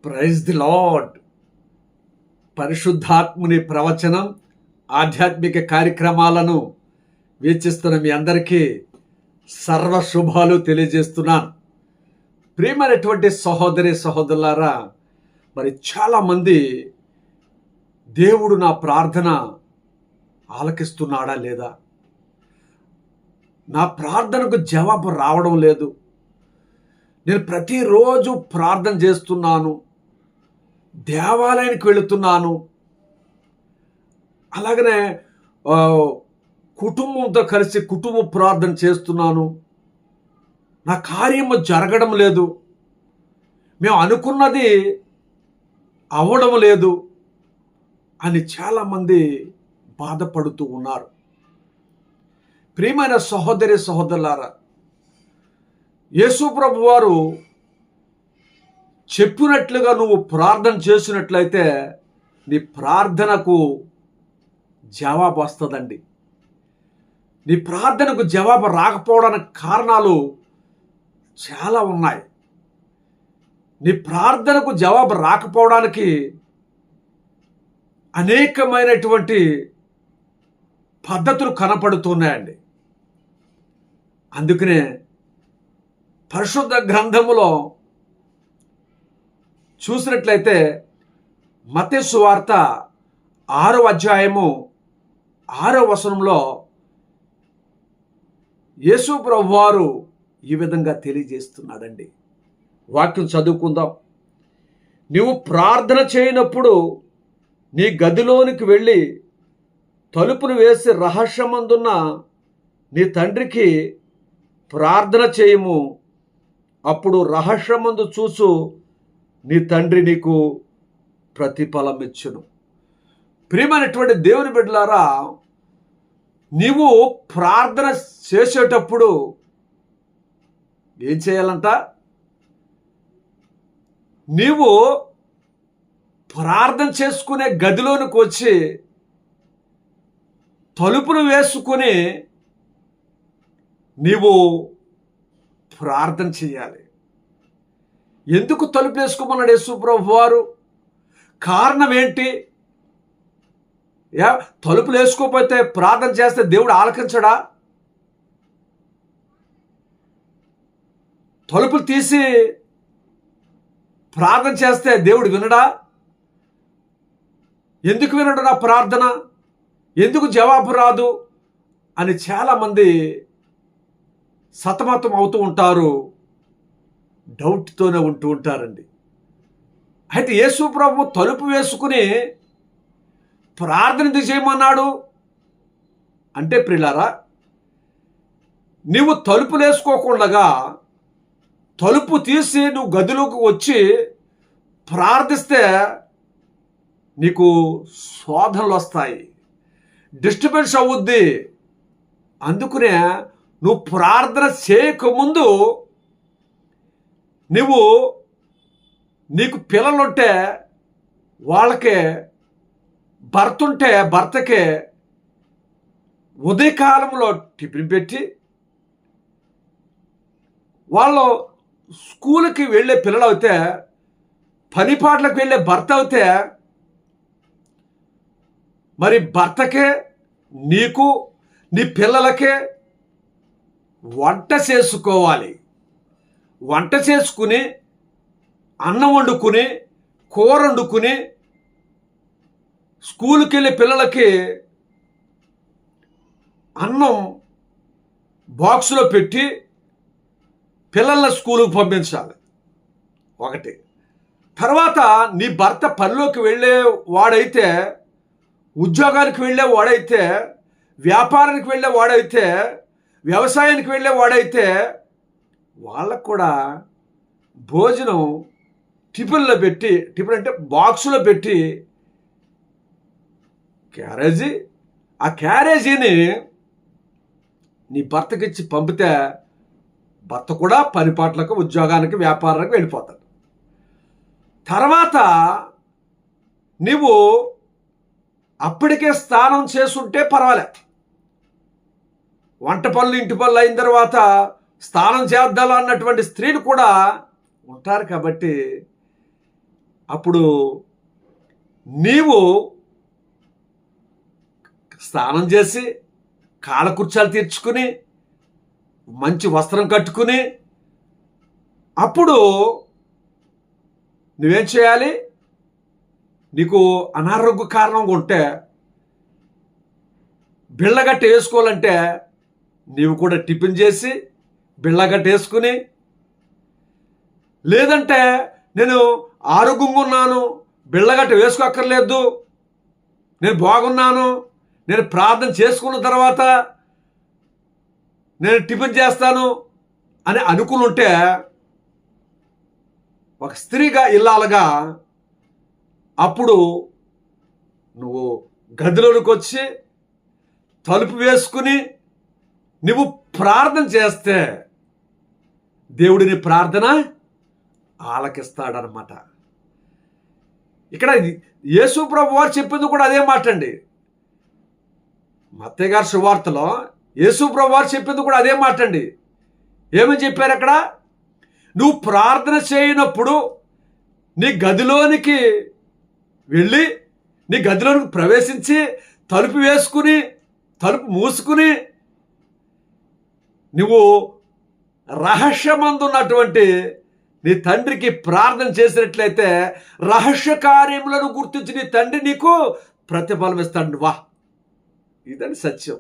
Praise the lord. పరిశుద్ధాత్ముని ప్రవచనం, ఆధ్యాత్మిక కార్యక్రమాలను వీక్షిస్తున్న మీ అందరికీ సర్వ శుభాలు తెలియజేస్తున్నాను. ప్రియమైనటువంటి సహోదరి సహోదరులారా, మరి చాలామంది దేవుడు నా ప్రార్థన ఆలకిస్తున్నాడా లేదా, నా ప్రార్థనకు జవాబు రావడం లేదు, నేను ప్రతిరోజు ప్రార్థన చేస్తున్నాను, దేవాలయానికి వెళుతున్నాను, అలాగనే కుటుంబంతో కలిసి కుటుంబ ప్రార్థన చేస్తున్నాను, నా కార్యము జరగడం లేదు, మేము అనుకున్నది అవ్వడం లేదు అని చాలామంది బాధపడుతూ ఉన్నారు. ప్రియమైన సహోదరి సహోదరులారా, యేసు ప్రభు వారు చెప్పినట్లుగా నువ్వు ప్రార్థన చేసినట్లయితే నీ ప్రార్థనకు జవాబు వస్తుందండి. నీ ప్రార్థనకు జవాబు రాకపోవడానికి కారణాలు చాలా ఉన్నాయి. నీ ప్రార్థనకు జవాబు రాకపోవడానికి అనేకమైనటువంటి పద్ధతులు కనపడుతున్నాయండి. అందుకనే పరిశుద్ధ గ్రంథములో చూసినట్లయితే మత్తయి సువార్త 6వ అధ్యాయము 6వ వచనంలో యేసు ప్రభువారు ఈ విధంగా తెలియజేస్తున్నాడండి. వాక్యం చదువుకుందాం. నీవు ప్రార్థన చేయనప్పుడు నీ గదిలోనికి వెళ్ళి తలుపును వేసి రహస్యమందున్న నీ తండ్రికి ప్రార్థన చేయము. అప్పుడు రహస్యమందు చూసు నీ తండ్రి నీకు ప్రతిఫలం ఇచ్చును. ప్రియమైనటువంటి దేవుని బిడ్డలారా, నీవు ప్రార్థన చేసేటప్పుడు ఏం చేయాలంట? నీవు ప్రార్థన చేసుకునే గదిలోనికి వచ్చి తలుపును వేసుకుని నీవు ప్రార్థన చేయాలి. ఎందుకు తలుపు వేసుకోమన్నాడు యేసు ప్రభు వారు? కారణం ఏంటి? తలుపులు వేసుకోకపోతే ప్రార్థన చేస్తే దేవుడు ఆలకించడా? తలుపులు తీసి ప్రార్థన చేస్తే దేవుడు వినడా? ఎందుకు వినడు నా ప్రార్థన? ఎందుకు జవాబు రాదు అని చాలామంది సతమతం అవుతూ ఉంటారు, డౌట్తోనే ఉంటూ ఉంటారండి. అయితే యేసు ప్రభు తలుపు వేసుకుని ప్రార్థన ఎందుకు చేయమన్నాడు అంటే, ప్రియులారా, నీవు తలుపులు వేసుకోకుండా తలుపు తీసి నువ్వు గదిలోకి వచ్చి ప్రార్థిస్తే నీకు శోధనలు వస్తాయి, డిస్టర్బెన్స్ అవుద్ది. అందుకనే నువ్వు ప్రార్థన చేయకముందు నీకు పిల్లలుంటే వాళ్ళకే, భర్త ఉంటే భర్తకే ఉదయకాలంలో టిఫిన్ పెట్టి, వాళ్ళు స్కూల్కి వెళ్ళే పిల్లలు అయితే, పనిపాట్లకు వెళ్ళే భర్త అయితే, మరి భర్తకే, నీకు, నీ పిల్లలకే వంట చేసుకోవాలి. వంట చేసుకుని, అన్నం వండుకుని, కూర వండుకుని, స్కూల్కి వెళ్ళే పిల్లలకి అన్నం బాక్సులో పెట్టి పిల్లల్ని స్కూలుకు పంపించాలి. ఒకటి. తర్వాత నీ భర్త పనిలోకి వెళ్ళే వాడైతే, ఉద్యోగానికి వెళ్ళే వాడైతే, వ్యాపారానికి వెళ్ళే వాడైతే, వ్యవసాయానికి వెళ్ళే వాడైతే వాళ్ళకు కూడా భోజనం టిఫిన్లో పెట్టి, టిఫిన్ అంటే బాక్సులో పెట్టి ఆ క్యారేజీని నీ భర్తకిచ్చి పంపితే భర్త కూడా పనిపాట్లకు, ఉద్యోగానికి, వ్యాపారానికి వెళ్ళిపోతాడు. తర్వాత నీవు అప్పటికే స్నానం చేసుంటే పర్వాలేదు. వంట పనులు, ఇంటి పనులు అయిన తర్వాత స్నానం చేద్దాం అన్నటువంటి స్త్రీలు కూడా ఉంటారు. కాబట్టి అప్పుడు నీవు స్నానం చేసి కాలకృత్యాలు తీర్చుకుని మంచి వస్త్రం కట్టుకుని అప్పుడు నువ్వేం చేయాలి? నీకు అనారోగ్య కారణంగా ఉంటే బిళ్ళగట్ట వేసుకోవాలంటే నీవు కూడా టిఫిన్ చేసి బిళ్ళగట్ట వేసుకుని, లేదంటే నేను ఆరోగ్యంగా ఉన్నాను, బిళ్ళగట్ట వేసుకోక్కర్లేదు, నేను బాగున్నాను, నేను ప్రార్థన చేసుకున్న తర్వాత నేను టిఫిన్ చేస్తాను అని అనుకుని ఉంటే, ఒక స్త్రీగా ఇల్లాలుగా అప్పుడు నువ్వు గదిలోనికి వచ్చి తలుపు వేసుకుని నువ్వు ప్రార్థన చేస్తే దేవుడిని ప్రార్థన ఆలకిస్తాడనమాట. ఇక్కడ యేసు ప్రభు వారు చెప్పింది కూడా అదే మాట అండి. మత్తయి గారి సువార్తలో యేసు ప్రభు వారు చెప్పింది కూడా అదే మాట అండి. ఏమని చెప్పారు అక్కడ? నువ్వు ప్రార్థన చేయనప్పుడు నీ గదిలోనికి వెళ్ళి నీ గదిలోనికి ప్రవేశించి తలుపు వేసుకుని తలుపు మూసుకుని నువ్వు రహస్యమందున్నటువంటి నీ తండ్రికి ప్రార్థన చేసినట్లయితే రహస్య కార్యములను గుర్తించి నీ తండ్రి నీకు ప్రతిఫలం ఇస్తాడు. వా, ఇదని సత్యం.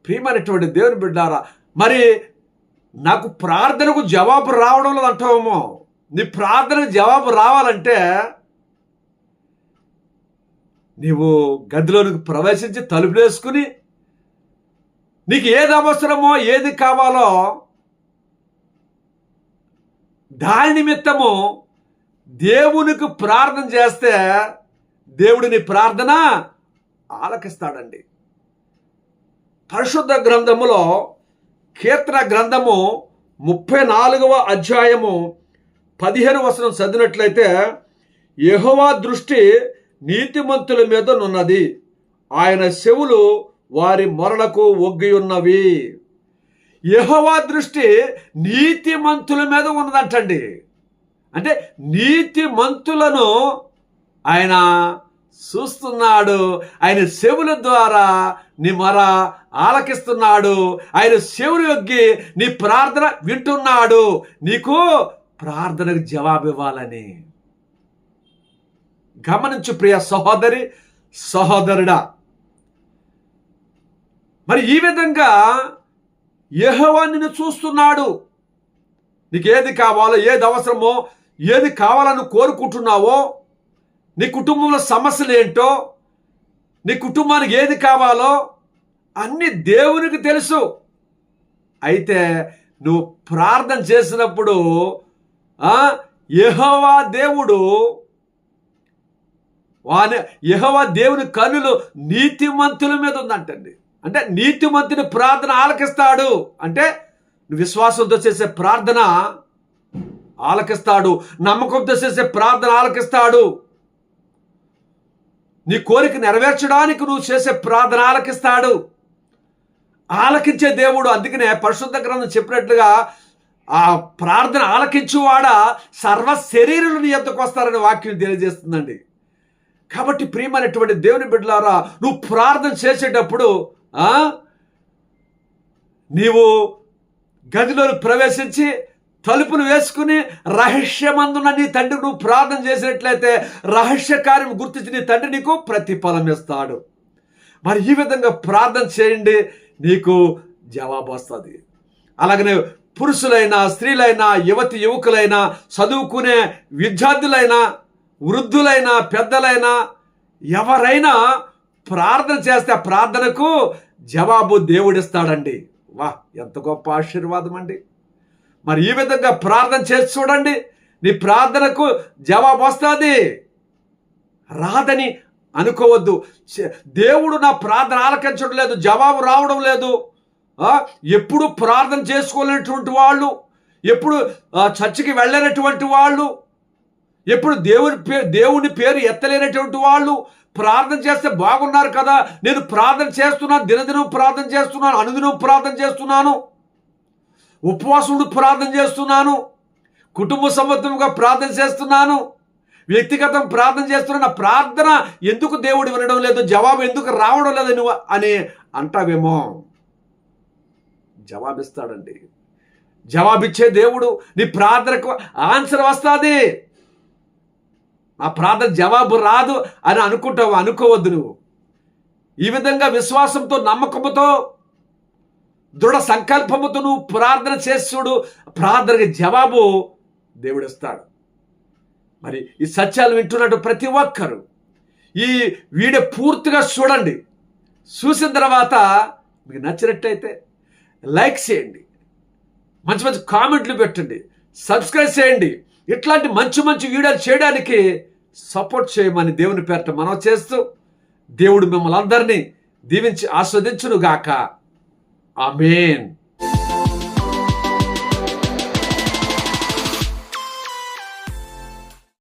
ప్రియమైనటువంటి దేవుని బిడ్డారా, మరి నాకు ప్రార్థనకు జవాబు రావడం లేదు అంటావేమో. నీ ప్రార్థనకు జవాబు రావాలంటే నీవు గదిలోనికి ప్రవేశించి తలుపులు వేసుకుని నీకు ఏది అవసరమో ఏది కావాలో దాని నిమిత్తము దేవునికి ప్రార్థన చేస్తే దేవుడిని ప్రార్థన ఆలకిస్తాడండి. పరిశుద్ధ గ్రంథములో కీర్తన గ్రంథము 34వ అధ్యాయము 15వ వచనం చదివినట్లయితే, యెహోవా దృష్టి నీతిమంతుల మీద నున్నది, ఆయన చెవులు వారి మొరలకు ఒగ్గి ఉన్నవి. యెహోవా దృష్టి నీతిమంతుల మీద ఉన్నదంటండి. అంటే నీతిమంతులను ఆయన చూస్తున్నాడు, ఆయన చెవుల ద్వారా నీ మొర ఆలకిస్తున్నాడు, ఆయన చెవులు యొగ్గి నీ ప్రార్థన వింటున్నాడు, నీకు ప్రార్థనకు జవాబు ఇవ్వాలని. గమనించు ప్రియ సహోదరి సహోదరుడా. మరి ఈ విధంగా యెహోవా నిన్ను చూస్తున్నాడు. నీకు ఏది కావాలో, ఏది అవసరమో, ఏది కావాలని కోరుకుంటున్నావో, నీ కుటుంబంలో సమస్యలు ఏంటో, నీ కుటుంబానికి ఏది కావాలో అన్ని దేవునికి తెలుసు. అయితే నువ్వు ప్రార్థన చేసినప్పుడు యెహోవా దేవుని కన్నులు నీతిమంతుల మీద ఉందంటండి. అంటే నీతిమంతుని ప్రార్థన ఆలకిస్తాడు. అంటే నువ్వు విశ్వాసంతో చేసే ప్రార్థన ఆలకిస్తాడు, నమ్మకంతో చేసే ప్రార్థన ఆలకిస్తాడు, నీ కోరిక నెరవేర్చడానికి నువ్వు చేసే ప్రార్థన ఆలకిస్తాడు. ఆలకించే దేవుడు. అందుకనే పరిశుద్ధ గ్రంథం చెప్పినట్లుగా ఆ ప్రార్థన ఆలకించువాడ సర్వ శరీరులు నీ యొద్దకు వస్తారని వాక్యం తెలియజేస్తుందండి. కాబట్టి ప్రియమైనటువంటి దేవుని బిడ్డలారా, నువ్వు ప్రార్థన చేసేటప్పుడు నీవు గదిలో ప్రవేశించి తలుపులు వేసుకుని రహస్యమందున్న నీ తండ్రి నువ్వు ప్రార్థన చేసినట్లయితే రహస్య కార్యం గుర్తించి నీ తండ్రి నీకు ప్రతిఫలం ఇస్తాడు. మరి ఈ విధంగా ప్రార్థన చేయండి, నీకు జవాబు వస్తుంది. అలాగనే పురుషులైనా స్త్రీలైనా యువతి యువకులైనా చదువుకునే విద్యార్థులైనా వృద్ధులైనా పెద్దలైనా ఎవరైనా ప్రార్థన చేస్తే ఆ ప్రార్థనకు జవాబు దేవుడిస్తాడండి. వా, ఎంత గొప్ప ఆశీర్వాదం అండి. మరి ఈ విధంగా ప్రార్థన చేసి చూడండి, నీ ప్రార్థనకు జవాబు వస్తుంది. రాదని అనుకోవద్దు. దేవుడు నా ప్రార్థన ఆలకించడం లేదు, జవాబు రావడం లేదు, ఎప్పుడు ప్రార్థన చేసుకోలేనటువంటి వాళ్ళు, ఎప్పుడు చర్చికి వెళ్ళలేనటువంటి వాళ్ళు, ఎప్పుడు దేవుని పేరు ఎత్తలేనటువంటి వాళ్ళు ప్రార్థన చేస్తే బాగున్నారు కదా, నేను ప్రార్థన చేస్తున్నాను, దినదినం ప్రార్థన చేస్తున్నాను, అనుదినం ప్రార్థన చేస్తున్నాను, ఉపవాసుడు ప్రార్థన చేస్తున్నాను, కుటుంబ సమర్థంగా ప్రార్థన చేస్తున్నాను, వ్యక్తిగతం ప్రార్థన చేస్తున్నా, నా ప్రార్థన ఎందుకు దేవుడు వినడం లేదు, జవాబు ఎందుకు రావడం లేదు నువ్వు అని అంటావేమో. జవాబిస్తాడండి. జవాబిచ్చే దేవుడు. నీ ప్రార్థనకు ఆన్సర్ వస్తుంది. నా ప్రార్థన జవాబు రాదు అని అనుకుంటావు, అనుకోవద్దు. నువ్వు ఈ విధంగా విశ్వాసంతో, నమ్మకంతో, దృఢ సంకల్పముతో నువ్వు ప్రార్థన చేసి చూడు, ప్రార్థనకి జవాబు దేవుడు ఇస్తాడు. మరి ఈ సత్యాలు వింటున్నట్టు ప్రతి ఒక్కరు ఈ వీడియో పూర్తిగా చూడండి. చూసిన తర్వాత మీకు నచ్చినట్టయితే లైక్ చేయండి, మంచి మంచి కామెంట్లు పెట్టండి, సబ్స్క్రైబ్ చేయండి. ఇట్లాంటి మంచి మంచి వీడియోలు చేయడానికి సపోర్ట్ చేయమని దేవుని పేరిట మనం చేస్తూ, దేవుడు మిమ్మల్ని అందరినీ దీవించి ఆస్వాదించును గాక. ఆమేన్.